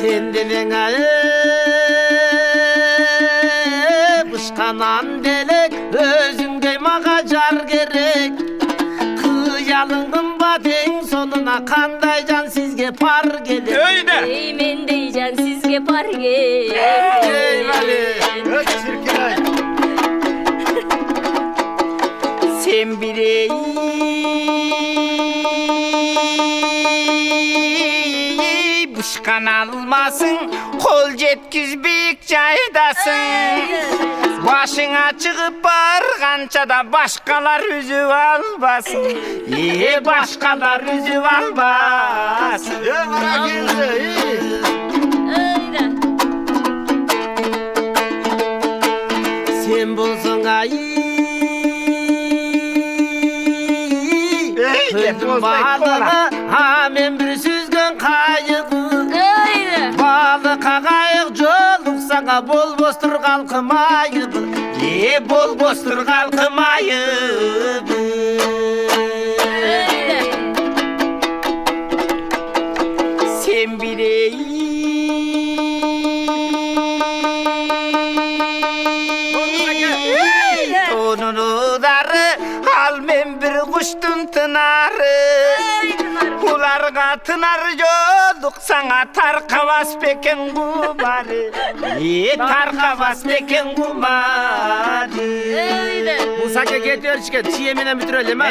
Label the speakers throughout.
Speaker 1: Sen dilene bışkanan delek özünde mağacar gerek. Kıyalın baten sonuna kanday can sizge par gelir.
Speaker 2: Öyle.
Speaker 3: Ey men deycan sizge par gel.
Speaker 1: Ey vali. Sen biley bışkan almasın, kol жеткиз büyük caydasın. Başına çıkıp bargança da başkalar üzüp almasın. Başkalar üzüp almasın.
Speaker 3: Öyle.
Speaker 1: Sen bolsun ay Öldüm balını ha men bir süzgün kayığı.
Speaker 3: Öyle.
Speaker 1: Balık kayık joluk sana bol bostur kalkımayı. Bol bostur kalkımayı.
Speaker 3: Öyle.
Speaker 1: Sen biley tonunu darı al men bir kuştun tınarı. Ularga tınar yoluk sana tarkavas peken kumarı. Tarkavas peken kumarı.
Speaker 3: Öyle.
Speaker 2: Musa'ya gidiyor çıkan çiğemine bitirelim ha.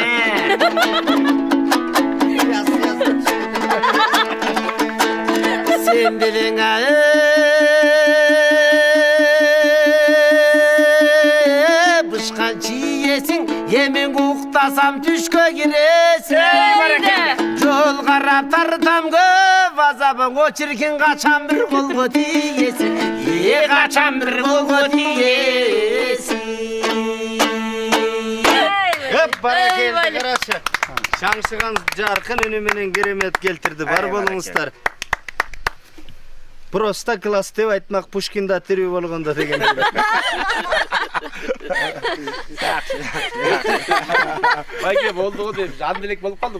Speaker 1: Sen dilene bışkan çiğesin, yemin uktasam düşkö giresin.
Speaker 3: Öyle.
Speaker 1: Yol qarap tartam köp azabın, o çirkin kaçan bir kolgu tiyesin. Kaçan bir kolgu tiyesin.
Speaker 4: Hep para
Speaker 3: Ey
Speaker 4: geldi
Speaker 3: vali.
Speaker 4: kardeşler. Şamşıgan jarkın önümünün keremet keltirdi. Var bolуңуздар. Prosta klas деп айтмак Пушкинда тирүү болгондо деген.
Speaker 2: Vay ki oldu o demiş. Andelik balık kaldı.